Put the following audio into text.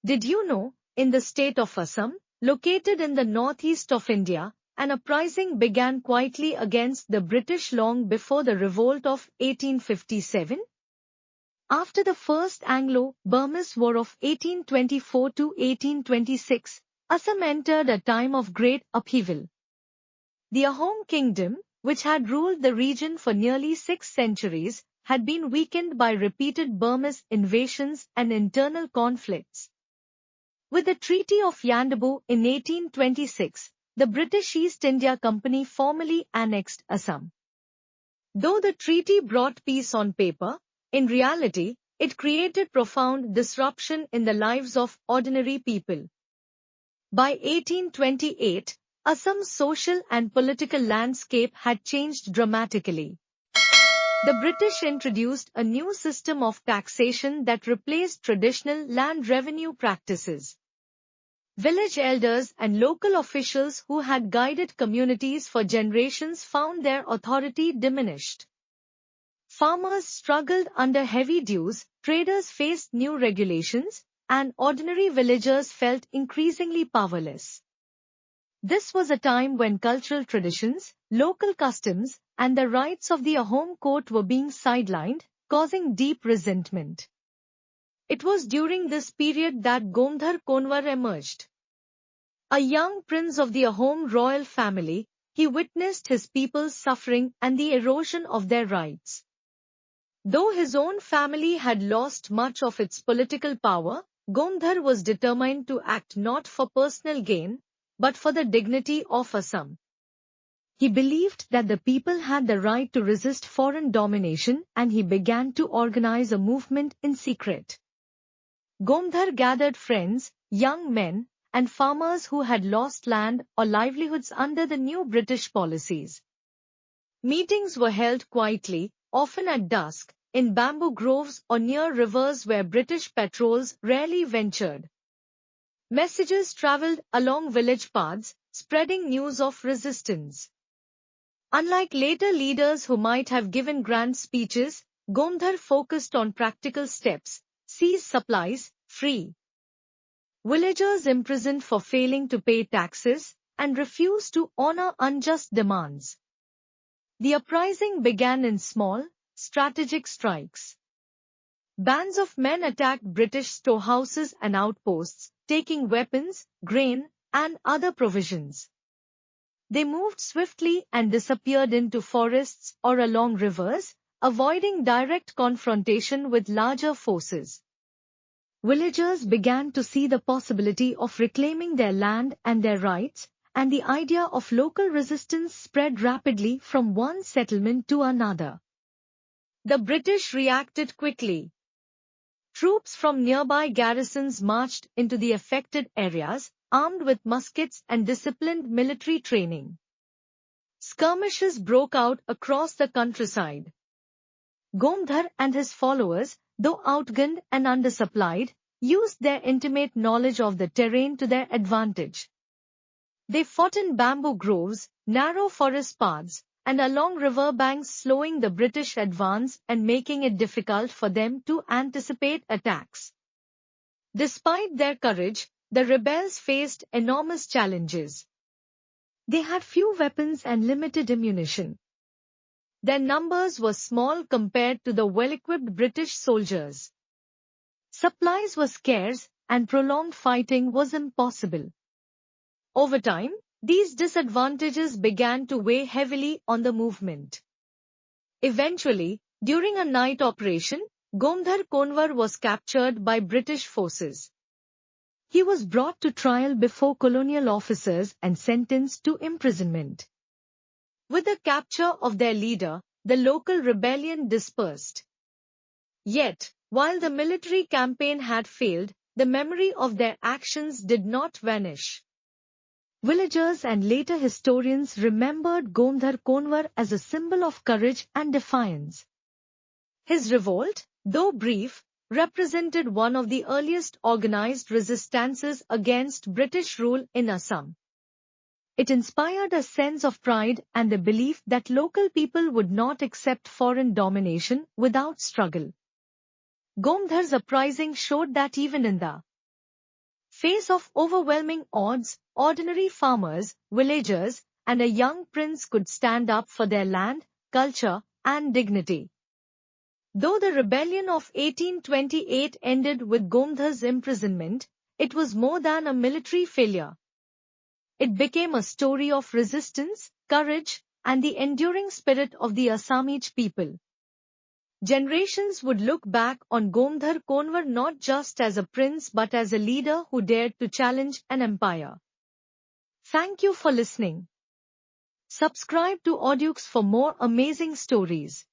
Did you know, in the state of Assam, located in the northeast of India, an uprising began quietly against the British long before the Revolt of 1857? After the First Anglo-Burmese War of 1824 to 1826, Assam entered a time of great upheaval. The Ahom Kingdom, which had ruled the region for nearly 6 centuries, had been weakened by repeated Burmese invasions and internal conflicts. With the Treaty of Yandabo in 1826, the British East India Company formally annexed Assam. Though the treaty brought peace on paper, in reality, it created profound disruption in the lives of ordinary people. By 1828, Assam's social and political landscape had changed dramatically. The British introduced a new system of taxation that replaced traditional land revenue practices. Village elders and local officials who had guided communities for generations found their authority diminished. Farmers struggled under heavy dues, traders faced new regulations, and ordinary villagers felt increasingly powerless. This was a time when cultural traditions, local customs, and the rights of the Ahom court were being sidelined, causing deep resentment. It was during this period that Gomdhar Konwar emerged. A young prince of the Ahom royal family, he witnessed his people's suffering and the erosion of their rights. Though his own family had lost much of its political power, Gomdhar was determined to act not for personal gain, but for the dignity of Assam. He believed that the people had the right to resist foreign domination, and he began to organize a movement in secret. Gomdhar gathered friends, young men, and farmers who had lost land or livelihoods under the new British policies. Meetings were held quietly, often at dusk, in bamboo groves or near rivers where British patrols rarely ventured. Messages traveled along village paths, spreading news of resistance. Unlike later leaders who might have given grand speeches, Gomdhar focused on practical steps: seize supplies, free villagers imprisoned for failing to pay taxes, and refuse to honor unjust demands. The uprising began in small, strategic strikes. Bands of men attacked British storehouses and outposts, taking weapons, grain, and other provisions. They moved swiftly and disappeared into forests or along rivers, avoiding direct confrontation with larger forces. Villagers began to see the possibility of reclaiming their land and their rights, and the idea of local resistance spread rapidly from one settlement to another. The British reacted quickly. Troops from nearby garrisons marched into the affected areas, armed with muskets and disciplined military training. Skirmishes broke out across the countryside. Gomdhar and his followers, though outgunned and undersupplied, used their intimate knowledge of the terrain to their advantage. They fought in bamboo groves, narrow forest paths, and along river banks, slowing the British advance and making it difficult for them to anticipate attacks. Despite their courage, the rebels faced enormous challenges. They had few weapons and limited ammunition. Their numbers were small compared to the well-equipped British soldiers. Supplies were scarce, and prolonged fighting was impossible. Over time, these disadvantages began to weigh heavily on the movement. Eventually, during a night operation, Gomdhar Konwar was captured by British forces. He was brought to trial before colonial officers and sentenced to imprisonment. With the capture of their leader, the local rebellion dispersed. Yet, while the military campaign had failed, the memory of their actions did not vanish. Villagers and later historians remembered Gomdhar Konwar as a symbol of courage and defiance. His revolt, though brief, represented one of the earliest organized resistances against British rule in Assam. It inspired a sense of pride and the belief that local people would not accept foreign domination without struggle. Gomdhar's uprising showed that even in the face of overwhelming odds, ordinary farmers, villagers, and a young prince could stand up for their land, culture, and dignity. Though the rebellion of 1828 ended with Gomdhar's imprisonment, it was more than a military failure. It became a story of resistance, courage, and the enduring spirit of the Assamese people. Generations would look back on Gomdhar Konwar not just as a prince but as a leader who dared to challenge an empire. Thank you for listening. Subscribe to Audiooks for more amazing stories.